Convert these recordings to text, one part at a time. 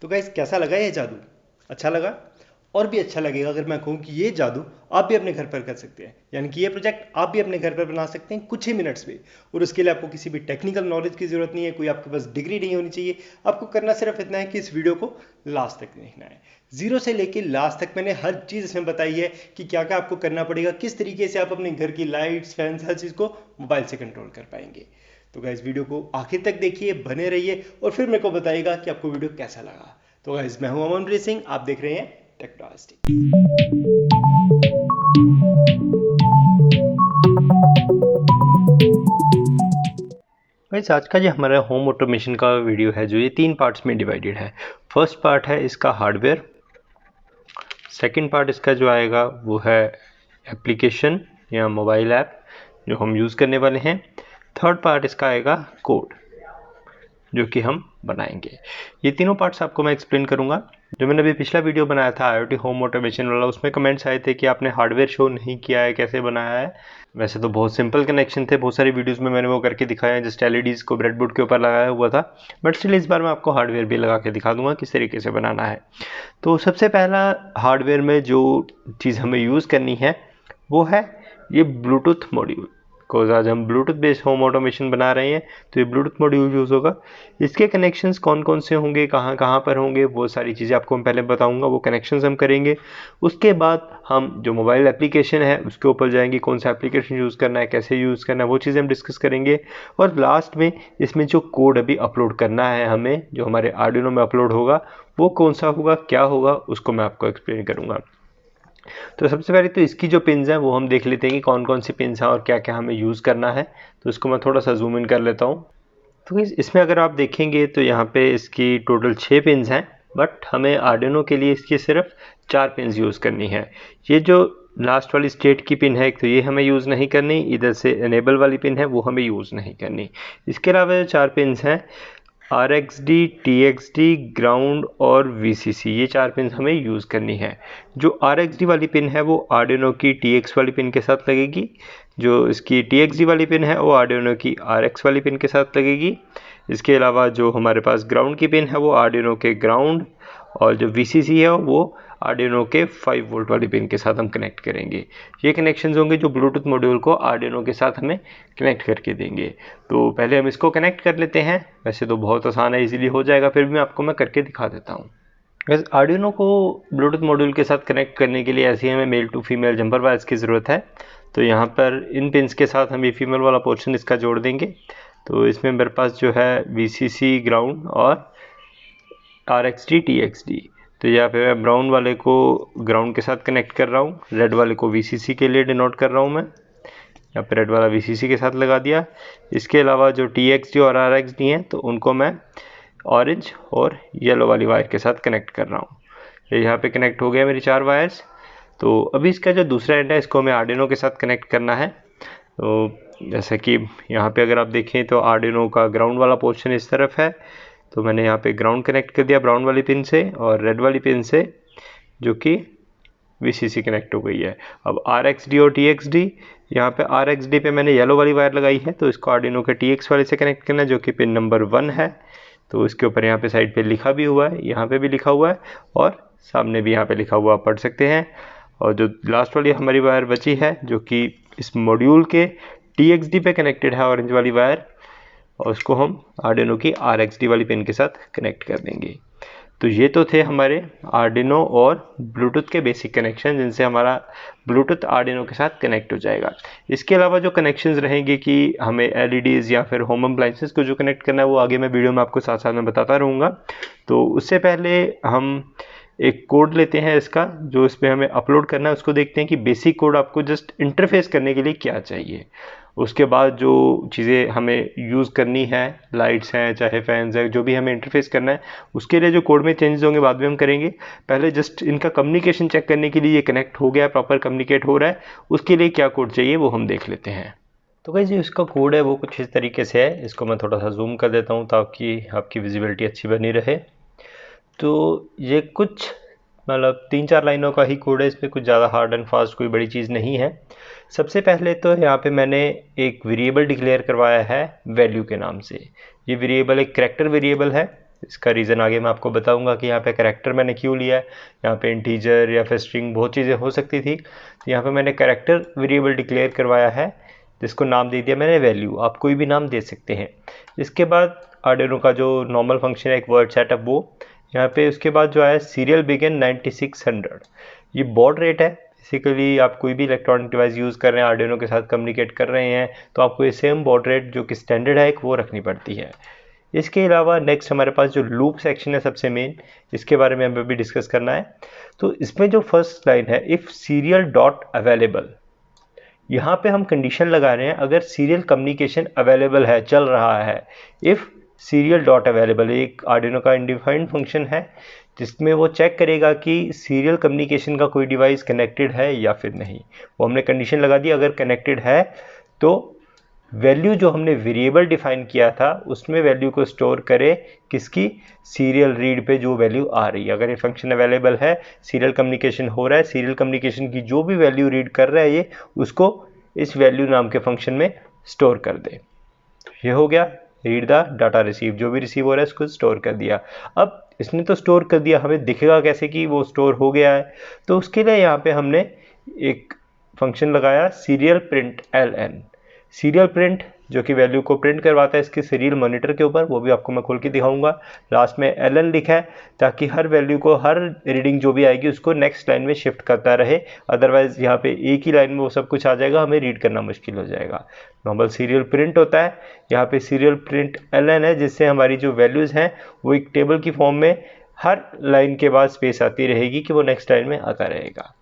तो गाइस कैसा लगा ये जादू? अच्छा लगा? और भी अच्छा लगेगा अगर मैं कहूँ कि ये जादू आप भी अपने घर पर कर सकते हैं, यानी कि ये प्रोजेक्ट आप भी अपने घर पर बना सकते हैं कुछ ही मिनट्स में। और उसके लिए आपको किसी भी टेक्निकल नॉलेज की ज़रूरत नहीं है, कोई आपके पास डिग्री नहीं होनी चाहिए। आपको करना सिर्फ इतना है कि इस वीडियो को लास्ट तक देखना है। जीरो से लेके लास्ट तक मैंने हर चीज़ इसमें बताई है कि क्या क्या आपको करना पड़ेगा, किस तरीके से आप अपने घर की लाइट्स, फैंस, हर चीज़ को मोबाइल से कंट्रोल कर पाएंगे। तो गाइस वीडियो को आखिर तक देखिए, बने रहिए और फिर मेरे को बताइएगा कि आपको वीडियो कैसा लगा। तो गाइस मैं हूं अमनप्रीत सिंह, आप देख रहे हैं टेक्नोलॉजी। गाइस आज का जो हमारा होम ऑटोमेशन का वीडियो है, जो ये 3 पार्ट्स में डिवाइडेड है। फर्स्ट पार्ट है इसका हार्डवेयर, सेकंड पार्ट इसका जो आएगा वो है एप्लीकेशन या मोबाइल ऐप जो हम यूज़ करने वाले हैं, थर्ड पार्ट इसका आएगा कोड जो कि हम बनाएंगे। ये तीनों पार्ट्स आपको मैं एक्सप्लेन करूंगा। जो मैंने अभी पिछला वीडियो बनाया था IoT होम ऑटोमेशन वाला, उसमें कमेंट्स आए थे कि आपने हार्डवेयर शो नहीं किया है, कैसे बनाया है। वैसे तो बहुत सिंपल कनेक्शन थे, बहुत सारी वीडियोस में मैंने वो करके दिखाया है, जस्ट LEDs को ब्रेडबोर्ड के ऊपर लगाया हुआ था। बट स्टिल इस बार मैं आपको हार्डवेयर भी लगा के दिखा दूंगा किस तरीके से बनाना है। तो सबसे पहला हार्डवेयर में जो चीज़ हमें यूज़ करनी है वो है ये ब्लूटूथ मॉड्यूल। बिकॉज आज हम ब्लूटूथ बेस्ड होम ऑटोमेशन बना रहे हैं, तो ये ब्लूटूथ मॉड्यूल यूज़ होगा। इसके कनेक्शंस कौन कौन से होंगे, कहाँ कहाँ पर होंगे, वो सारी चीज़ें आपको मैं पहले बताऊंगा। वो कनेक्शंस हम करेंगे, उसके बाद हम जो मोबाइल एप्लीकेशन है उसके ऊपर जाएंगे, कौन सा एप्लीकेशन यूज़ करना है, कैसे यूज़ करना है, वो चीज़ें हम डिस्कस करेंगे। और लास्ट में इसमें जो कोड अभी अपलोड करना है हमें, जो हमारे आर्डिनो में अपलोड होगा, वो कौन सा होगा, क्या होगा, उसको मैं आपको एक्सप्लेन करूँगा। तो सबसे पहले तो इसकी जो पिन्स हैं वो हम देख लेते हैं कि कौन कौन सी पिन्स हैं और क्या क्या हमें यूज़ करना है। तो इसको मैं थोड़ा सा जूम इन कर लेता हूँ। तो इसमें अगर आप देखेंगे तो यहाँ पे इसकी टोटल 6 पिन्स हैं, बट हमें आर्डिनो के लिए इसकी सिर्फ 4 पिन्स यूज़ करनी है। ये जो लास्ट वाली स्टेट की पिन है, तो ये हमें यूज़ नहीं करनी। इधर से इनेबल वाली पिन है वो हमें यूज़ नहीं करनी। इसके अलावा जो 4 पिन्स हैं, RXD, TXD, ग्राउंड और VCC, ये 4 पिन हमें यूज़ करनी है। जो RXD वाली पिन है वो आर्डिनो की TX वाली पिन के साथ लगेगी। जो इसकी TXD वाली पिन है वो आर्डिनो की RX वाली पिन के साथ लगेगी। इसके अलावा जो हमारे पास ग्राउंड की पिन है वो आर्डिनो के ग्राउंड, और जो VCC है वो आर्डिनो के 5 वोल्ट वाली पिन के साथ हम कनेक्ट करेंगे। ये कनेक्शंस होंगे जो ब्लूटूथ मॉड्यूल को आर्डिनो के साथ हमें कनेक्ट करके देंगे। तो पहले हम इसको कनेक्ट कर लेते हैं। वैसे तो बहुत आसान है, इजीली हो जाएगा, फिर भी मैं आपको मैं करके दिखा देता हूँ। बस आर्डिनो को ब्लूटूथ मॉड्यूल के साथ कनेक्ट करने के लिए ऐसे ही हमें male to female jumper wires की ज़रूरत है। तो यहाँ पर इन पिन्स के साथ हम ये फीमेल वाला पोर्शन इसका जोड़ देंगे। तो इसमें मेरे पास जो है VCC, ग्राउंड और RXD, TXD। तो यहाँ पे मैं ब्राउन वाले को ग्राउंड के साथ कनेक्ट कर रहा हूँ, रेड वाले को VCC के लिए डिनोट कर रहा हूँ मैं। यहाँ पे रेड वाला VCC के साथ लगा दिया। इसके अलावा जो TXD और RXD हैं तो उनको मैं ऑरेंज और येलो वाली वायर के साथ कनेक्ट कर रहा हूँ। यहाँ पे कनेक्ट हो गया मेरी 4 वायर्स। तो अभी इसका जो दूसरा एंड है इसको हमें आर्डिनो के साथ कनेक्ट करना है। तो जैसा कि यहाँ पे अगर आप देखें तो आर्डिनो का ग्राउंड वाला पोर्शन इस तरफ है। तो मैंने यहाँ पे ग्राउंड कनेक्ट कर दिया ब्राउन वाली पिन से, और रेड वाली पिन से जो कि VCC कनेक्ट हो गई है। अब RXD और TXD, यहाँ पे RXD पे मैंने येलो वाली वायर लगाई है, तो इसको आर्डिनो के TX वाले से कनेक्ट करना है जो कि पिन नंबर 1 है। तो इसके ऊपर यहाँ पे साइड पे लिखा भी हुआ है, यहाँ पे भी लिखा हुआ है और सामने भी यहाँ पे लिखा हुआ, पढ़ सकते हैं। और जो लास्ट वाली हमारी वायर बची है जो कि इस मॉड्यूल के TXD पे कनेक्टेड है, ऑरेंज वाली वायर, और उसको हम आर्डिनो की RXD वाली पिन के साथ कनेक्ट कर देंगे। तो ये तो थे हमारे आर्डिनो और ब्लूटूथ के बेसिक कनेक्शन, जिनसे हमारा ब्लूटूथ आर्डिनो के साथ कनेक्ट हो जाएगा। इसके अलावा जो कनेक्शंस रहेंगे कि हमें LEDs या फिर होम अप्लायंसेस को जो कनेक्ट करना है, वो आगे मैं वीडियो में आपको साथ साथ में बताता रहूँगा। तो उससे पहले हम एक कोड लेते हैं इसका, जो इसमें हमें अपलोड करना है, उसको देखते हैं कि बेसिक कोड आपको जस्ट इंटरफेस करने के लिए क्या चाहिए। उसके बाद जो चीज़ें हमें यूज़ करनी है, लाइट्स हैं चाहे फैंस है, जो भी हमें इंटरफेस करना है, उसके लिए जो कोड में चेंजेस होंगे बाद में हम करेंगे। पहले जस्ट इनका कम्युनिकेशन चेक करने के लिए ये कनेक्ट हो गया, प्रॉपर कम्युनिकेट हो रहा है, उसके लिए क्या कोड चाहिए वो हम देख लेते हैं। तो गाइस जो इसका कोड है वो कुछ इस तरीके से है। इसको मैं थोड़ा सा जूम कर देता हूँ ताकि आपकी विजिबिलिटी अच्छी बनी रहे। तो ये कुछ मतलब 3-4 लाइनों का ही कोड है, इसमें कुछ ज़्यादा हार्ड एंड फास्ट कोई बड़ी चीज़ नहीं है। सबसे पहले तो यहाँ पे मैंने एक वेरिएबल डिक्लेयर करवाया है वैल्यू के नाम से। ये वेरिएबल एक करैक्टर वेरिएबल है, इसका रीज़न आगे मैं आपको बताऊंगा कि यहाँ पे कैरेक्टर मैंने क्यों लिया है। यहाँ पे इंटीजर या फिर स्ट्रिंग बहुत चीज़ें हो सकती थी, तो यहाँ पे मैंने कैरेक्टर वेरिएबल डिक्लेयर करवाया है जिसको नाम दे दिया मैंने वैल्यू। आप कोई भी नाम दे सकते हैं। इसके बाद आर्डिनो का जो नॉर्मल फंक्शन है एक वर्ड सेटअप, वो यहाँ पे उसके बाद जो है सीरियल बिगिन 9600, ये बॉड रेट है। बेसिकली आप कोई भी इलेक्ट्रॉनिक डिवाइस यूज़ कर रहे हैं, आर्डिनो के साथ कम्युनिकेट कर रहे हैं, तो आपको ये सेम बॉड रेट जो कि स्टैंडर्ड है एक वो रखनी पड़ती है। इसके अलावा नेक्स्ट हमारे पास जो लूप सेक्शन है सबसे मेन, इसके बारे में हमें भी डिस्कस करना है। तो इसमें जो फर्स्ट लाइन है इफ़ सीरियल डॉट अवेलेबल, यहाँ पे हम कंडीशन लगा रहे हैं अगर सीरियल कम्युनिकेशन अवेलेबल है, चल रहा है। इफ़ सीरियल डॉट अवेलेबल एक आर्डिनो का अनडिफाइंड फंक्शन है जिसमें वो चेक करेगा कि सीरियल कम्युनिकेशन का कोई डिवाइस कनेक्टेड है या फिर नहीं। वो हमने कंडीशन लगा दी, अगर कनेक्टेड है तो वैल्यू जो हमने वेरिएबल डिफाइन किया था उसमें वैल्यू को स्टोर करे किसकी, सीरियल रीड पे जो वैल्यू आ रही है। अगर ये फंक्शन अवेलेबल है, सीरियल कम्युनिकेशन हो रहा है, सीरियल कम्युनिकेशन की जो भी वैल्यू रीड कर रहा है ये उसको इस वैल्यू नाम के फंक्शन में स्टोर कर दे। ये हो गया रीड द डाटा रिसीव, जो भी रिसीव हो रहा है उसको स्टोर कर दिया। अब इसने तो स्टोर कर दिया, हमें दिखेगा कैसे कि वो स्टोर हो गया है, तो उसके लिए यहाँ पे हमने एक फंक्शन लगाया serial print ln। Serial print जो कि वैल्यू को प्रिंट करवाता है इसके सीरियल मॉनिटर के ऊपर, वो भी आपको मैं खोल के दिखाऊंगा। लास्ट में ln लिखा है ताकि हर वैल्यू को, हर रीडिंग जो भी आएगी उसको नेक्स्ट लाइन में शिफ्ट करता रहे, अदरवाइज यहाँ पे एक ही लाइन में वो सब कुछ आ जाएगा, हमें रीड करना मुश्किल हो जाएगा। नॉर्मल सीरियल प्रिंट होता है, यहाँ पे सीरियल प्रिंट ln है जिससे हमारी जो वैल्यूज़ हैं वो एक टेबल की फॉर्म में हर लाइन के बाद स्पेस आती रहेगी कि वो नेक्स्ट लाइन में आता रहेगा।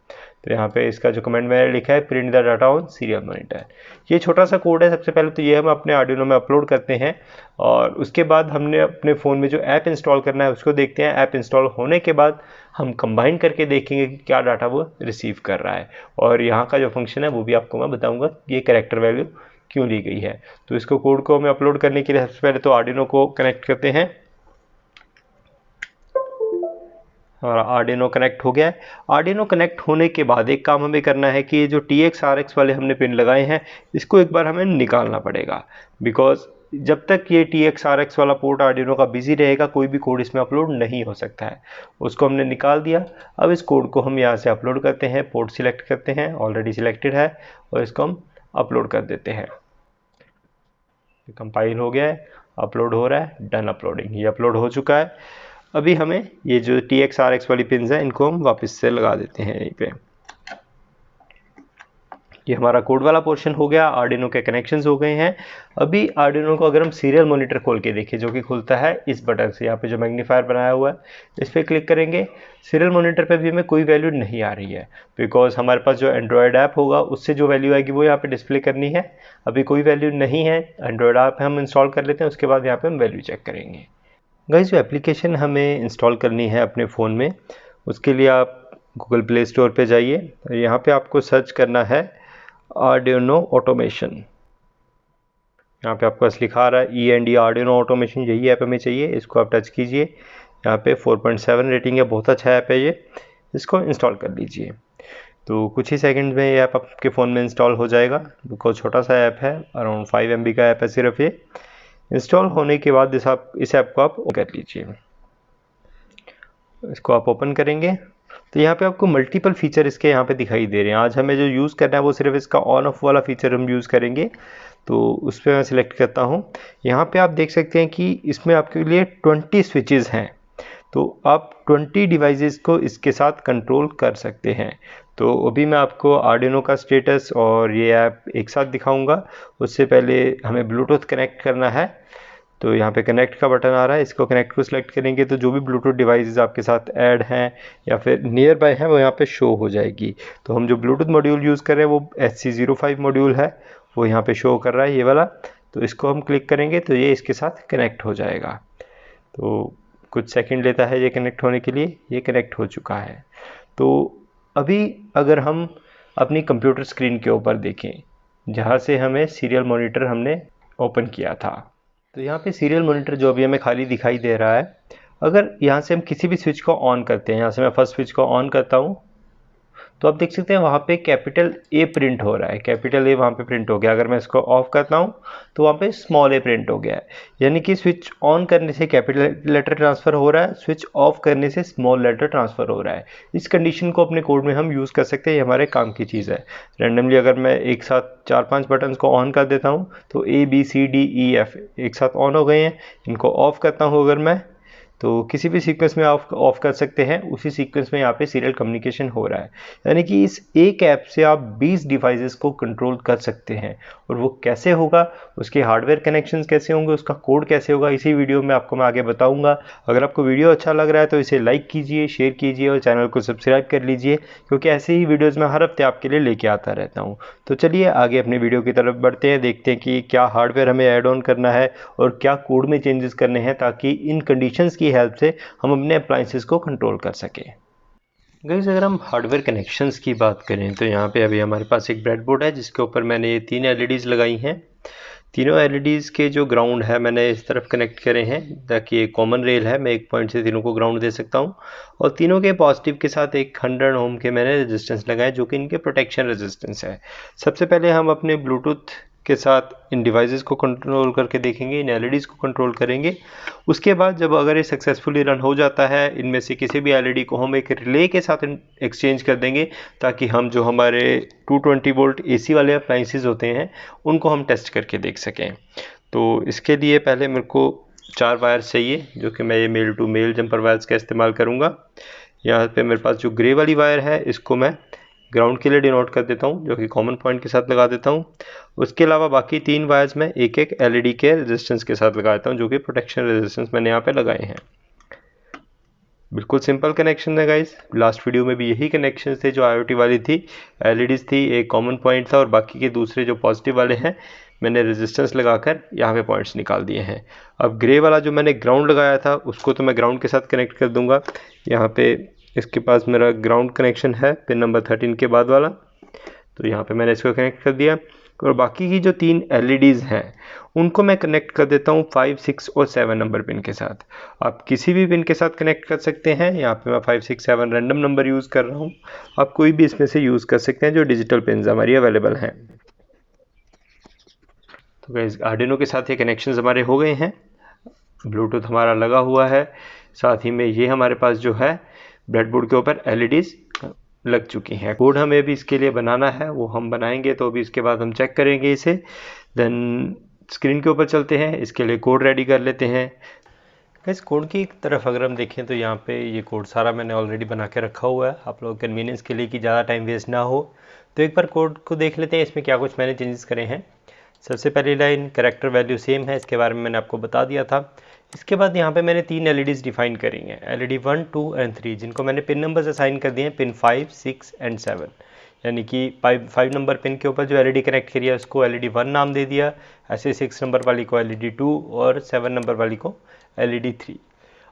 तो यहाँ पे इसका जो कमेंट मैंने लिखा है print the data on serial monitor, ये छोटा सा कोड है। सबसे पहले तो ये हम अपने आर्डिनो में अपलोड करते हैं और उसके बाद हमने अपने फ़ोन में जो ऐप इंस्टॉल करना है उसको देखते हैं। ऐप इंस्टॉल होने के बाद हम कंबाइन करके देखेंगे कि क्या डाटा वो रिसीव कर रहा है, और यहाँ का जो फंक्शन है वो भी आपको मैं बताऊँगा ये कैरेक्टर वैल्यू क्यों ली गई है। तो इसको कोड को हमें अपलोड करने के लिए सबसे पहले तो आर्डिनो को कनेक्ट करते हैं। हमारा आर्डिनो कनेक्ट हो गया है। आर्डिनो कनेक्ट होने के बाद एक काम हमें करना है कि ये जो TX RX वाले हमने पिन लगाए हैं इसको एक बार हमें निकालना पड़ेगा, बिकॉज जब तक ये TX RX वाला पोर्ट आर्डिनो का बिजी रहेगा कोई भी कोड इसमें अपलोड नहीं हो सकता है। उसको हमने निकाल दिया। अब इस कोड को हम यहाँ से अपलोड करते हैं, पोर्ट सिलेक्ट करते हैं, ऑलरेडी सिलेक्टेड है, और इसको हम अपलोड कर देते हैं। कंपाइल हो गया है, अपलोड हो रहा है, डन अपलोडिंग, ये अपलोड हो चुका है। अभी हमें ये जो TX RX वाली पिन्स हैं इनको हम वापस से लगा देते हैं यहीं पे। ये हमारा कोड वाला पोर्शन हो गया, आर्डिनो के कनेक्शंस हो गए हैं। अभी आर्डिनो को अगर हम सीरियल मॉनिटर खोल के देखें जो कि खुलता है इस बटन से, यहाँ पे जो मैग्नीफायर बनाया हुआ है इस पर क्लिक करेंगे। सीरियल मॉनिटर पे भी हमें कोई वैल्यू नहीं आ रही है, बिकॉज हमारे पास जो एंड्रॉयड ऐप होगा उससे जो वैल्यू आएगी वो यहाँ पे डिस्प्ले करनी है। अभी कोई वैल्यू नहीं है, एंड्रॉयड ऐप हम इंस्टॉल कर लेते हैं, उसके बाद यहाँ पर हम वैल्यू चेक करेंगे। गाइस जो एप्लीकेशन हमें इंस्टॉल करनी है अपने फ़ोन में, उसके लिए आप गूगल प्ले स्टोर पे जाइए और यहाँ पे आपको सर्च करना है आर्डिनो ऑटोमेशन। यहाँ पे आपको लिखा आ रहा है END आर्डिनो ऑटोमेशन, यही ऐप हमें चाहिए। इसको आप टच कीजिए, यहाँ पे 4.7 रेटिंग है, बहुत अच्छा ऐप है ये, इसको इंस्टॉल कर लीजिए। तो कुछ ही सेकंड में ये ऐप आपके फ़ोन में इंस्टॉल हो जाएगा। बिकॉज छोटा सा ऐप है, अराउंड 5 MB का ऐप है सिर्फ ये। इंस्टॉल होने के बाद इस ऐप को आप ओपन कर लीजिए। इसको आप ओपन करेंगे तो यहाँ पे आपको मल्टीपल फीचर इसके यहाँ पे दिखाई दे रहे हैं। आज हमें जो यूज़ करना है वो सिर्फ इसका ऑन ऑफ वाला फीचर हम यूज़ करेंगे, तो उस पर मैं सिलेक्ट करता हूँ। यहाँ पे आप देख सकते हैं कि इसमें आपके लिए 20 स्विचेस हैं, तो आप 20 डिवाइसेस को इसके साथ कंट्रोल कर सकते हैं। तो अभी मैं आपको आर्डिनो का स्टेटस और ये ऐप एक साथ दिखाऊंगा। उससे पहले हमें ब्लूटूथ कनेक्ट करना है, तो यहाँ पे कनेक्ट का बटन आ रहा है, इसको कनेक्ट को सिलेक्ट करेंगे तो जो भी ब्लूटूथ डिवाइसेस आपके साथ ऐड हैं या फिर नियर बाय हैं वो यहाँ पे शो हो जाएगी। तो हम जो ब्लूटूथ मॉड्यूल यूज़ कर रहे हैं वो HC05 मॉड्यूल है, वो यहाँ पे शो कर रहा है ये वाला। तो इसको हम क्लिक करेंगे तो ये इसके साथ कनेक्ट हो जाएगा। तो कुछ सेकंड लेता है ये कनेक्ट होने के लिए, ये कनेक्ट हो चुका है। तो अभी अगर हम अपनी कंप्यूटर स्क्रीन के ऊपर देखें जहाँ से हमें सीरियल मॉनिटर हमने ओपन किया था, तो यहाँ पे सीरियल मॉनिटर जो अभी हमें खाली दिखाई दे रहा है, अगर यहाँ से हम किसी भी स्विच को ऑन करते हैं, यहाँ से मैं फर्स्ट स्विच को ऑन करता हूँ तो आप देख सकते हैं वहाँ पे कैपिटल ए प्रिंट हो रहा है, कैपिटल ए वहाँ पे प्रिंट हो गया। अगर मैं इसको ऑफ करता हूँ तो वहाँ पे स्मॉल ए प्रिंट हो गया है, यानी कि स्विच ऑन करने से कैपिटल लेटर ट्रांसफ़र हो रहा है, स्विच ऑफ करने से स्मॉल लेटर ट्रांसफ़र हो रहा है। इस कंडीशन को अपने कोड में हम यूज़ कर सकते हैं, ये हमारे काम की चीज़ है। रैंडमली अगर मैं एक साथ 4-5 बटन्स को ऑन कर देता हूँ तो A B C D E F एक साथ ऑन हो गए हैं। इनको ऑफ करता हूँ अगर मैं, तो किसी भी सीक्वेंस में ऑफ कर सकते हैं, उसी सीक्वेंस में यहाँ पे सीरियल कम्युनिकेशन हो रहा है। यानी कि इस एक ऐप से आप 20 डिवाइसेस को कंट्रोल कर सकते हैं। और वो कैसे होगा, उसके हार्डवेयर कनेक्शंस कैसे होंगे, उसका कोड कैसे होगा, इसी वीडियो में आपको मैं आगे बताऊंगा। अगर आपको वीडियो अच्छा लग रहा है तो इसे लाइक कीजिए, शेयर कीजिए और चैनल को सब्सक्राइब कर लीजिए, क्योंकि ऐसे ही वीडियोज़ मैं हर हफ्ते आपके लिए लेके आता रहता हूँ। तो चलिए आगे अपने वीडियो की तरफ बढ़ते हैं, देखते हैं कि क्या हार्डवेयर हमें ऐड ऑन करना है और क्या कोड में चेंजेस करने हैं, ताकि इन कंडीशंस की हेल्प से हम अपने अप्लायंसेस को कंट्रोल कर सकें। गाइस अगर हम हार्डवेयर कनेक्शंस की बात करें तो यहाँ पे अभी हमारे पास एक ब्रेडबोर्ड है जिसके ऊपर मैंने ये 3 LEDs लगाई हैं। तीनों LEDs के जो ग्राउंड है मैंने इस तरफ कनेक्ट करे हैं, ताकि एक कॉमन रेल है, मैं एक पॉइंट से तीनों को ग्राउंड दे सकता हूँ। और तीनों के पॉजिटिव के साथ एक 100 ओम के मैंने रेजिस्टेंस लगाए, जो कि इनके प्रोटेक्शन रेजिस्टेंस है। सबसे पहले हम अपने ब्लूटूथ के साथ इन डिवाइसेस को कंट्रोल करके देखेंगे, इन LEDs को कंट्रोल करेंगे। उसके बाद जब अगर ये सक्सेसफुली रन हो जाता है, इनमें से किसी भी LED को हम एक रिले के साथ एक्सचेंज कर देंगे, ताकि हम जो हमारे 220 वोल्ट AC वाले अप्लाइंसेस होते हैं उनको हम टेस्ट करके देख सकें। तो इसके लिए पहले मेरे को 4 वायर्स चाहिए, जो कि मैं ये male to male jumper wires का इस्तेमाल करूँगा। यहाँ पे मेरे पास जो ग्रे वाली वायर है इसको मैं ग्राउंड के लिए डिनोट कर देता हूँ, जो कि कॉमन पॉइंट के साथ लगा देता हूँ। उसके अलावा बाकी 3 वायर्स में एक एक LED के रेजिस्टेंस के साथ लगा देता हूँ, जो कि प्रोटेक्शन रेजिस्टेंस मैंने यहाँ पे लगाए हैं। बिल्कुल सिंपल कनेक्शन है गाइस, लास्ट वीडियो में भी यही कनेक्शन थे जो IoT वाली थी। LEDs थी, एक कॉमन पॉइंट था और बाकी के दूसरे जो पॉजिटिव वाले हैं मैंने रेजिस्टेंस लगाकर यहाँ पे पॉइंट्स निकाल दिए हैं। अब ग्रे वाला जो मैंने ग्राउंड लगाया था उसको तो मैं ग्राउंड के साथ कनेक्ट कर दूंगा। यहाँ पे इसके पास मेरा ग्राउंड कनेक्शन है पिन नंबर 13 के बाद वाला, तो यहाँ पे मैंने इसको कनेक्ट कर दिया। और बाकी की जो 3 LEDs हैं उनको मैं कनेक्ट कर देता हूँ 5, 6 और 7 नंबर पिन के साथ। आप किसी भी पिन के साथ कनेक्ट कर सकते हैं, यहाँ पे मैं 5, 6, 7 रैंडम नंबर यूज़ कर रहा हूँ। आप कोई भी इसमें से यूज़ कर सकते हैं जो डिजिटल पिन हमारी अवेलेबल हैं। तो गाइस आर्डिनो के साथ ये कनेक्शंस हमारे हो गए हैं, ब्लूटूथ हमारा लगा हुआ है, साथ ही में ये हमारे पास जो है ब्रेडबोर्ड के ऊपर LEDs लग चुकी हैं। कोड हमें भी इसके लिए बनाना है, वो हम बनाएंगे, तो अभी इसके बाद हम चेक करेंगे इसे। देन स्क्रीन के ऊपर चलते हैं, इसके लिए कोड रेडी कर लेते हैं। इस कोड की तरफ अगर हम देखें तो यहाँ पे ये कोड सारा मैंने ऑलरेडी बना के रखा हुआ है, आप लोगों के कन्वीनियंस के लिए कि ज़्यादा टाइम वेस्ट ना हो। तो एक बार कोड को देख लेते हैं इसमें क्या कुछ मैंने चेंजेस करे हैं। सबसे पहली लाइन कैरेक्टर वैल्यू सेम है, इसके बारे में मैंने आपको बता दिया था। इसके बाद यहाँ पे मैंने 3 LEDs डिफाइन करी हैं, LED 1, 2 एंड 3, जिनको मैंने पिन नंबर्स असाइन कर दिए हैं, पिन 5, 6 एंड 7। यानी कि 5 नंबर पिन के ऊपर जो LED कनेक्ट करी है उसको LED 1 नाम दे दिया, ऐसे 6 नंबर वाली को LED 2 और 7 नंबर वाली को LED 3।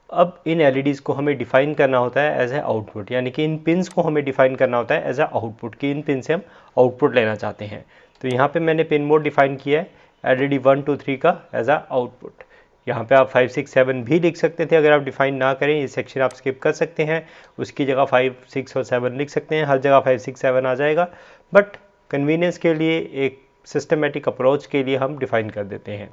अब इन LEDs को हमें डिफाइन करना होता है एज ए आउटपुट, यानी कि इन पिन्स को हमें डिफाइन करना होता है एज ए आउटपुट, कि इन पिन से हम आउटपुट लेना चाहते हैं। तो यहाँ पे मैंने पिन मोड डिफाइन किया है LED 1, 2, 3 का एज आ आउटपुट। यहाँ पे आप 5, 6, 7 भी लिख सकते थे, अगर आप डिफाइन ना करें ये सेक्शन आप स्किप कर सकते हैं, उसकी जगह 5, 6 और 7 लिख सकते हैं, हर जगह 5, 6, 7 आ जाएगा। बट कन्वीनियंस के लिए, एक सिस्टमेटिक अप्रोच के लिए हम डिफाइन कर देते हैं।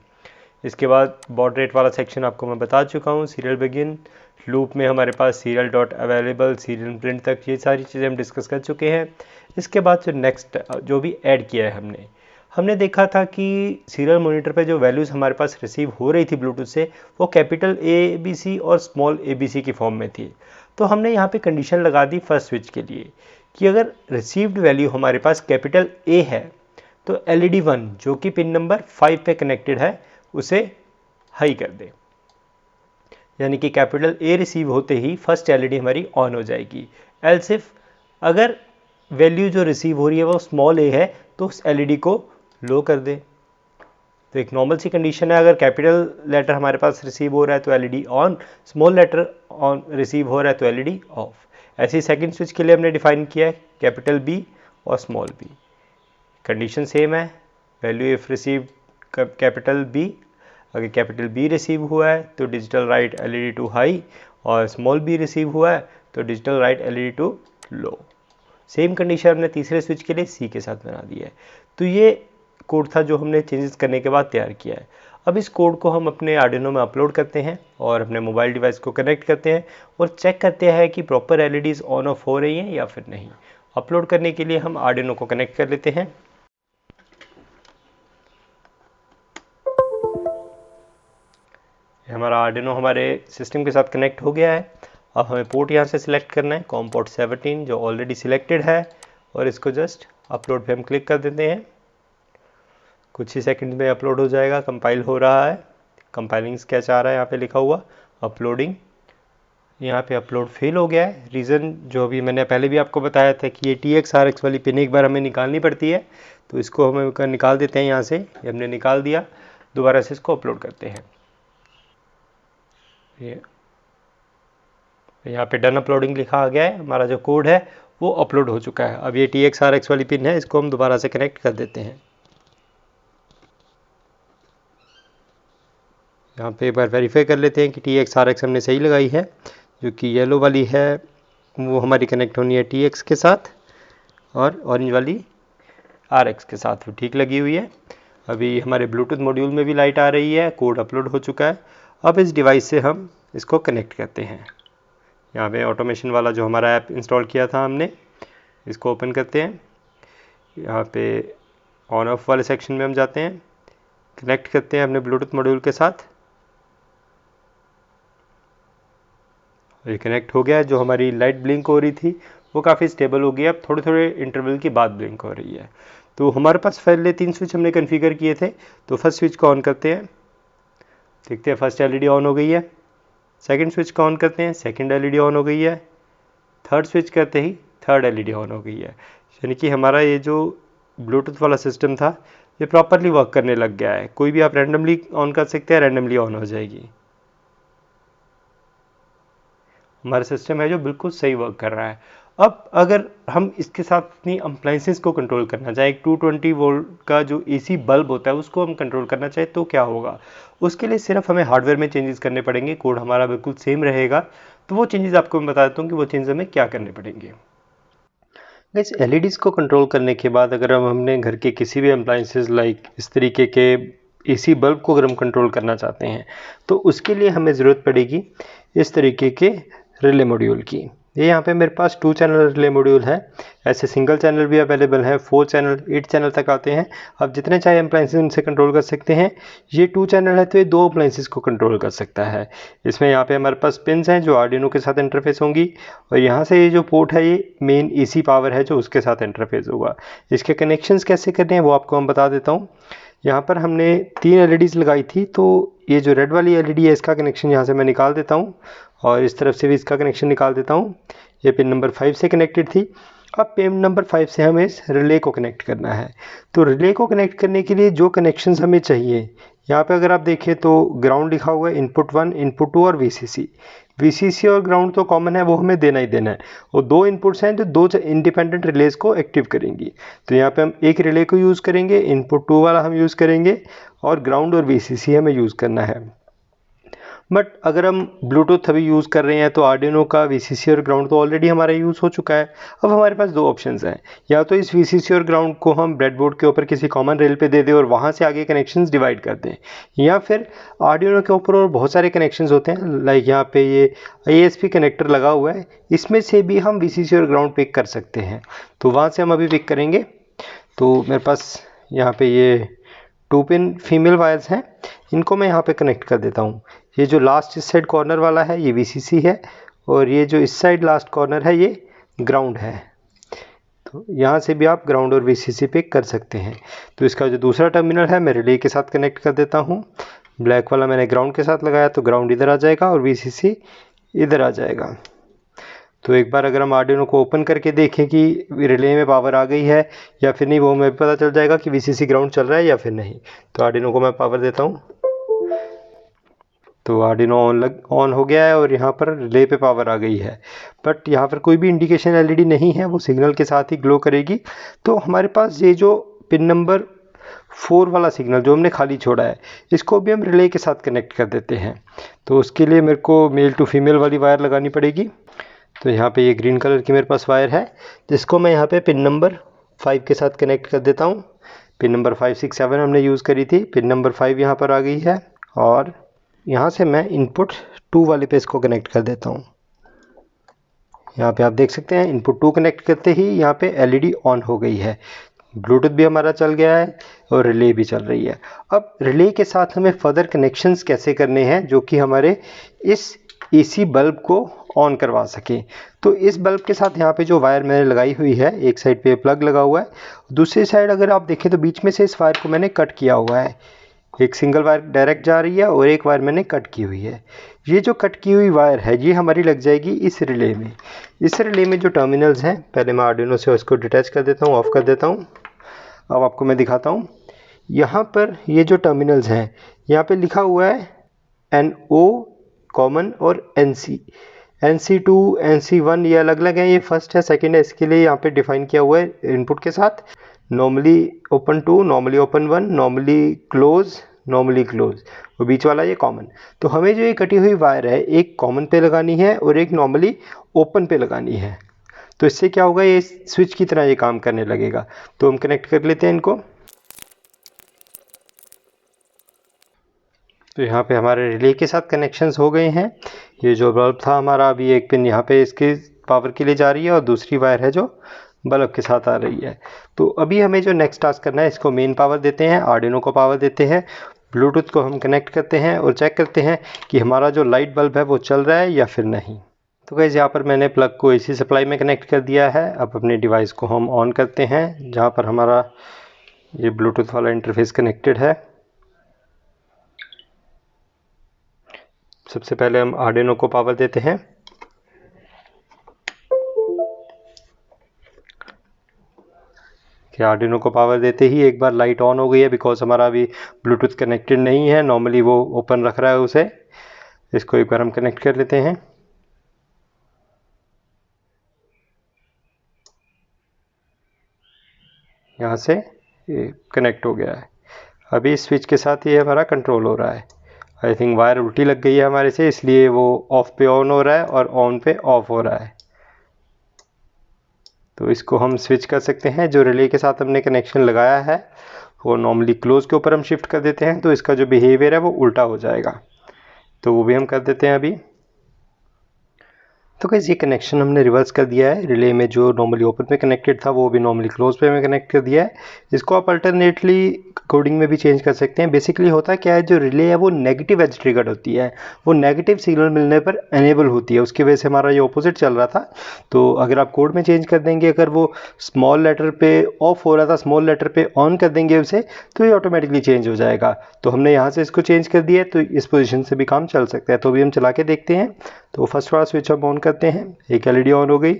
इसके बाद बॉड रेट वाला सेक्शन आपको मैं बता चुका हूँ। सीरियल बिगिन लूप में हमारे पास serial dot available, serial print तक, ये सारी चीज़ें हम डिस्कस कर चुके हैं। इसके बाद जो नेक्स्ट जो भी ऐड किया है हमने देखा था कि सीरियल मॉनिटर पे जो वैल्यूज़ हमारे पास रिसीव हो रही थी ब्लूटूथ से, वो कैपिटल ABC और स्मॉल ABC की फॉर्म में थी। तो हमने यहाँ पे कंडीशन लगा दी फर्स्ट स्विच के लिए कि अगर रिसीव्ड वैल्यू हमारे पास कैपिटल A है तो LED 1 जो कि पिन नंबर 5 पे कनेक्टेड है उसे हाई कर दे, यानी कि कैपिटल A रिसीव होते ही फर्स्ट LED हमारी ऑन हो जाएगी। एल्स इफ अगर वैल्यू जो रिसीव हो रही है वो स्मॉल a है तो उस LED को लो कर दे। तो एक नॉर्मल सी कंडीशन है, अगर कैपिटल लेटर हमारे पास रिसीव हो रहा है तो LED on, small later on receive हो रहा है तो LED ऑफ। ऐसे ही सेकंड स्विच के लिए हमने डिफाइन किया है कैपिटल B और स्मॉल b। कंडीशन सेम है, value if receive capital B, अगर कैपिटल B रिसीव हुआ है तो digital write LED to high, और स्मॉल b रिसीव हुआ है तो digital write LED to low. Same condition हमने तीसरे स्विच के लिए C के साथ बना दी है। तो ये कोड था जो हमने चेंजेस करने के बाद तैयार किया है। अब इस कोड को हम अपने आर्डिनो में अपलोड करते हैं और अपने मोबाइल डिवाइस को कनेक्ट करते हैं और चेक करते हैं कि प्रॉपर LEDs ऑन ऑफ हो रही हैं या फिर नहीं। अपलोड करने के लिए हम आर्डिनो को कनेक्ट कर लेते हैं। हमारा आर्डिनो हमारे सिस्टम के साथ कनेक्ट हो गया है। अब हमें पोर्ट यहाँ से सिलेक्ट करना है, कॉम पोर्ट 17 जो ऑलरेडी सिलेक्टेड है, और इसको जस्ट अपलोड पे हम क्लिक कर देते हैं। कुछ ही सेकंड में अपलोड हो जाएगा। कंपाइल हो रहा है, कंपाइलिंग स्केच आ रहा है यहाँ पे लिखा हुआ अपलोडिंग। यहाँ पे अपलोड फेल हो गया है। रीज़न जो अभी मैंने पहले भी आपको बताया था कि ये TX-RX वाली पिन एक बार हमें निकालनी पड़ती है, तो इसको हमें निकाल देते हैं यहाँ से। ये हमने निकाल दिया, दोबारा से इसको अपलोड करते हैं। ये यहाँ पे डन अपलोडिंग लिखा आ गया है। हमारा जो कोड है वो अपलोड हो चुका है। अब ये TX-RX वाली पिन है, इसको हम दोबारा से कनेक्ट कर देते हैं। यहाँ पे एक बार वेरीफाई कर लेते हैं कि TX-RX हमने सही लगाई है। जो कि येलो वाली है वो हमारी कनेक्ट होनी है TX के साथ, और ऑरेंज वाली RX के साथ वो ठीक लगी हुई है। अभी हमारे ब्लूटूथ मॉड्यूल में भी लाइट आ रही है, कोड अपलोड हो चुका है। अब इस डिवाइस से हम इसको कनेक्ट करते हैं। यहाँ पे ऑटोमेशन वाला जो हमारा ऐप इंस्टॉल किया था हमने, इसको ओपन करते हैं। यहाँ पे ऑन ऑफ वाले सेक्शन में हम जाते हैं, कनेक्ट करते हैं अपने ब्लूटूथ मॉड्यूल के साथ। ये कनेक्ट हो गया। जो हमारी लाइट ब्लिंक हो रही थी वो काफ़ी स्टेबल हो गई है। अब थोड़े थोड़े इंटरवल के बाद ब्लिंक हो रही है। तो हमारे पास पहले 3 स्विच हमने कॉन्फ़िगर किए थे। तो फर्स्ट स्विच को ऑन करते हैं, देखते हैं फर्स्ट LED ऑन हो गई है। सेकंड स्विच को ऑन करते हैं, सेकंड LED ऑन हो गई है। थर्ड स्विच करते ही थर्ड LED ऑन हो गई है। यानी कि हमारा ये जो ब्लूटूथ वाला सिस्टम था ये प्रॉपरली वर्क करने लग गया है। कोई भी आप रैंडमली ऑन कर सकते हैं, रैंडमली ऑन हो जाएगी। हमारा सिस्टम है जो बिल्कुल सही वर्क कर रहा है। अब अगर हम इसके साथ अपनी अप्लायंसेस को कंट्रोल करना चाहें, 220 वोल्ट का जो AC बल्ब होता है उसको हम कंट्रोल करना चाहें तो क्या होगा? उसके लिए सिर्फ हमें हार्डवेयर में चेंजेस करने पड़ेंगे। कोड हमारा बिल्कुल सेम रहेगा। तो वो चेंजेस आपको मैं बता देता हूँ कि वो चेंजेस हमें क्या करने पड़ेंगे। गाइस, LEDs को कंट्रोल करने के बाद अगर हमने घर के किसी भी अप्लायंसेस लाइक इस तरीके के AC बल्ब को अगर हम कंट्रोल करना चाहते हैं तो उसके लिए हमें ज़रूरत पड़ेगी इस तरीके के रिले मॉड्यूल की। ये यहाँ पे मेरे पास 2 चैनल रिले मॉड्यूल है। ऐसे सिंगल चैनल भी अवेलेबल है, 4 चैनल 8 चैनल तक आते हैं। आप जितने चाहे अप्लायंसेस उनसे कंट्रोल कर सकते हैं। ये 2 चैनल है तो ये 2 अप्लायंसेस को कंट्रोल कर सकता है। इसमें यहाँ पे हमारे पास पिन्स हैं जो आर्डिनो के साथ इंटरफेस होंगी, और यहाँ से ये जो पोर्ट है ये मेन AC पावर है जो उसके साथ इंटरफेस होगा। इसके कनेक्शंस कैसे करने हैं वो आपको हम बता देता हूँ। यहाँ पर हमने 3 LEDs लगाई थी, तो ये जो रेड वाली LED है इसका कनेक्शन यहाँ से मैं निकाल देता हूँ, और इस तरफ से भी इसका कनेक्शन निकाल देता हूँ। ये पिन नंबर 5 से कनेक्टेड थी। अब पिन नंबर 5 से हमें इस रिले को कनेक्ट करना है। तो रिले को कनेक्ट करने के लिए जो कनेक्शंस हमें चाहिए, यहाँ पे अगर आप देखें तो ग्राउंड लिखा हुआ है, इनपुट 1, इनपुट 2 और VCC और ग्राउंड तो कॉमन है, वो हमें देना ही देना है। और 2 इनपुट्स हैं जो 2 इंडिपेंडेंट रिलेज को एक्टिव करेंगी। तो यहाँ पे हम एक रिले को यूज़ करेंगे, इनपुट 2 वाला हम यूज़ करेंगे, और ग्राउंड और VCC हमें यूज़ करना है। बट अगर हम ब्लूटूथ अभी यूज़ कर रहे हैं तो आर्डिनो का VCC और ग्राउंड तो ऑलरेडी हमारा यूज़ हो चुका है। अब हमारे पास 2 ऑप्शंस हैं, या तो इस VCC और ग्राउंड को हम ब्रेडबोर्ड के ऊपर किसी कॉमन रेल पे दे दें और वहाँ से आगे कनेक्शंस डिवाइड कर दें, या फिर आर्डिनो के ऊपर और बहुत सारे कनेक्शंस होते हैं, लाइक यहाँ पे ये ISP कनेक्टर लगा हुआ है, इसमें से भी हम VCC और ग्राउंड पिक कर सकते हैं। तो वहाँ से हम अभी पिक करेंगे। तो मेरे पास यहाँ पे ये 2 पिन फीमेल वायर्स हैं, इनको मैं यहाँ पे कनेक्ट कर देता हूँ। ये जो लास्ट इस साइड कॉर्नर वाला है ये VCC है, और ये जो इस साइड लास्ट कॉर्नर है ये ग्राउंड है। तो यहाँ से भी आप ग्राउंड और VCC पिक कर सकते हैं। तो इसका जो दूसरा टर्मिनल है मैं रिले के साथ कनेक्ट कर देता हूँ। ब्लैक वाला मैंने ग्राउंड के साथ लगाया, तो ग्राउंड इधर आ जाएगा और VCC इधर आ जाएगा। तो एक बार अगर हम आर्डिनो को ओपन करके देखें कि रिले में पावर आ गई है या फिर नहीं, वो हमें पता चल जाएगा कि VCC ग्राउंड चल रहा है या फिर नहीं। तो आर्डिनो को मैं पावर देता हूँ, तो आर्डिनो ऑन हो गया है और यहाँ पर रिले पे पावर आ गई है। बट यहाँ पर कोई भी इंडिकेशन LED नहीं है, वो सिग्नल के साथ ही ग्लो करेगी। तो हमारे पास ये जो पिन नंबर 4 वाला सिग्नल जो हमने खाली छोड़ा है, इसको भी हम रिले के साथ कनेक्ट कर देते हैं। तो उसके लिए मेरे को मेल टू फीमेल वाली वायर लगानी पड़ेगी। तो यहाँ पे ये ग्रीन कलर की मेरे पास वायर है, जिसको मैं यहाँ पे पिन नंबर 5 के साथ कनेक्ट कर देता हूँ। पिन नंबर 5, 6, 7 हमने यूज़ करी थी, पिन नंबर 5 यहाँ पर आ गई है और यहाँ से मैं इनपुट 2 वाले पे इसको कनेक्ट कर देता हूँ। यहाँ पे आप देख सकते हैं इनपुट 2 कनेक्ट करते ही यहाँ पे एलईडी ऑन हो गई है, ब्लूटूथ भी हमारा चल गया है और रिले भी चल रही है। अब रिले के साथ हमें फर्दर कनेक्शंस कैसे करने हैं जो कि हमारे इस एसी बल्ब को ऑन करवा सके। तो इस बल्ब के साथ यहाँ पे जो वायर मैंने लगाई हुई है, एक साइड पे प्लग लगा हुआ है, दूसरी साइड अगर आप देखें तो बीच में से इस वायर को मैंने कट किया हुआ है। एक सिंगल वायर डायरेक्ट जा रही है और एक वायर मैंने कट की हुई है। ये जो कट की हुई वायर है ये हमारी लग जाएगी इस रिले में। इस रिले में जो टर्मिनल्स हैं, पहले मैं आर्डिनो से उसको डिटैच कर देता हूँ, ऑफ कर देता हूँ। अब आपको मैं दिखाता हूँ, यहाँ पर ये जो टर्मिनल्स हैं, यहाँ पे लिखा हुआ है NO कॉमन और NC, NC2, NC1 ये अलग अलग हैं, ये फर्स्ट है सेकंड है, इसके लिए यहाँ पे डिफाइन किया हुआ है इनपुट के साथ। Normally open 2, normally open 1, normally close, normally close, वो बीच वाला ये कॉमन। तो हमें जो ये कटी हुई वायर है एक कॉमन पे लगानी है और एक नॉर्मली ओपन पे लगानी है। तो इससे क्या होगा, ये स्विच की तरह ये काम करने लगेगा। तो हम कनेक्ट कर लेते हैं इनको। तो यहाँ पे हमारे रिले के साथ कनेक्शंस हो गए हैं। ये जो बल्ब था हमारा, अभी एक पिन यहाँ पे इसके पावर के लिए जा रही है और दूसरी वायर है जो बल्ब के साथ आ रही है। तो अभी हमें जो नेक्स्ट टास्क करना है, इसको मेन पावर देते हैं, आर्डिनो को पावर देते हैं, ब्लूटूथ को हम कनेक्ट करते हैं और चेक करते हैं कि हमारा जो लाइट बल्ब है वो चल रहा है या फिर नहीं। तो गाइस यहाँ पर मैंने प्लग को एसी सप्लाई में कनेक्ट कर दिया है। अब अपने डिवाइस को हम ऑन करते हैं, जहाँ पर हमारा ये ब्लूटूथ वाला इंटरफेस कनेक्टेड है। सबसे पहले हम आर्डिनो को पावर देते हैं। कि आर्डिनो को पावर देते ही एक बार लाइट ऑन हो गई है, बिकॉज हमारा अभी ब्लूटूथ कनेक्टेड नहीं है, नॉर्मली वो ओपन रख रहा है उसे। इसको एक बार हम कनेक्ट कर लेते हैं। यहाँ से ये कनेक्ट हो गया है। अभी स्विच के साथ ये हमारा कंट्रोल हो रहा है। आई थिंक वायर उल्टी लग गई है हमारे से, इसलिए वो ऑफ पे ऑन हो रहा है और ऑन पे ऑफ हो रहा है। तो इसको हम स्विच कर सकते हैं। जो रिले के साथ हमने कनेक्शन लगाया है वो नॉर्मली क्लोज के ऊपर हम शिफ्ट कर देते हैं, तो इसका जो बिहेवियर है वो उल्टा हो जाएगा। तो वो भी हम कर देते हैं अभी। तो गाइस ये कनेक्शन हमने रिवर्स कर दिया है। रिले में जो नॉर्मली ओपन पे कनेक्टेड था वो भी नॉर्मली क्लोज पे में कनेक्ट कर दिया है। इसको आप अल्टरनेटली कोडिंग में भी चेंज कर सकते हैं। बेसिकली होता क्या है, जो रिले है वो नेगेटिव एज ट्रिगर्ड होती है, वो नेगेटिव सिग्नल मिलने पर एनेबल होती है। उसकी वजह से हमारा ये ऑपोजिट चल रहा था। तो अगर आप कोड में चेंज कर देंगे, अगर वो स्मॉल लेटर पे ऑफ हो रहा था, स्मॉल लेटर पे ऑन कर देंगे उसे, तो ये ऑटोमेटिकली चेंज हो जाएगा। तो हमने यहाँ से इसको चेंज कर दिया है, तो इस पोजीशन से भी काम चल सकता है। तो अभी हम चला के देखते हैं। तो फर्स्ट वाला स्विच हम ऑन करते हैं, एक एलईडी ऑन हो गई।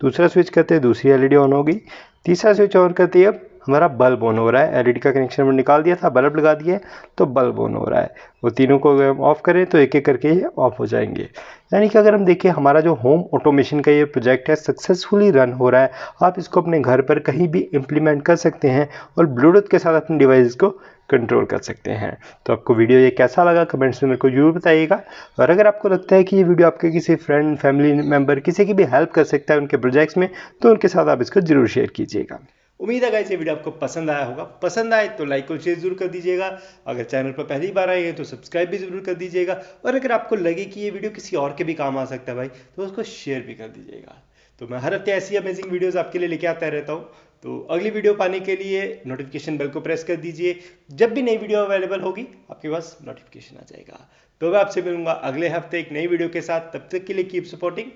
दूसरा स्विच करते हैं, दूसरी एलईडी ऑन हो गई। तीसरा स्विच ऑन करते ही अब हमारा बल्ब ऑन हो रहा है। एलईडी का कनेक्शन हमने निकाल दिया था, बल्ब लगा दिया है, तो बल्ब ऑन हो रहा है। वो तीनों को अगर हम ऑफ करें तो एक एक करके ये ऑफ हो जाएंगे। यानी कि अगर हम देखें, हमारा जो होम ऑटोमेशन का ये प्रोजेक्ट है सक्सेसफुली रन हो रहा है। आप इसको अपने घर पर कहीं भी इम्प्लीमेंट कर सकते हैं और ब्लूटूथ के साथ अपने डिवाइस को कंट्रोल कर सकते हैं। तो आपको वीडियो ये कैसा लगा कमेंट्स में मेरे को जरूर बताइएगा। और अगर आपको लगता है कि ये वीडियो आपके किसी फ्रेंड, फैमिली मेम्बर, किसी की भी हेल्प कर सकता है उनके प्रोजेक्ट्स में, तो उनके साथ आप इसको जरूर शेयर कीजिएगा। उम्मीद है गाइस ये वीडियो आपको पसंद आया होगा। पसंद आए तो लाइक और शेयर जरूर कर दीजिएगा। अगर चैनल पर पहली बार आए हैं तो सब्सक्राइब भी जरूर कर दीजिएगा। और अगर आपको लगे कि ये वीडियो किसी और के भी काम आ सकता है भाई, तो उसको शेयर भी कर दीजिएगा। तो मैं हर हफ्ते ऐसी अमेजिंग वीडियोस आपके लिए लेके आता रहता हूँ। तो अगली वीडियो पाने के लिए नोटिफिकेशन बेल को प्रेस कर दीजिए। जब भी नई वीडियो अवेलेबल होगी आपके पास नोटिफिकेशन आ जाएगा। तो मैं आपसे मिलूंगा अगले हफ्ते एक नई वीडियो के साथ। तब तक के लिए कीप सपोर्टिंग।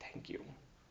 Thank you.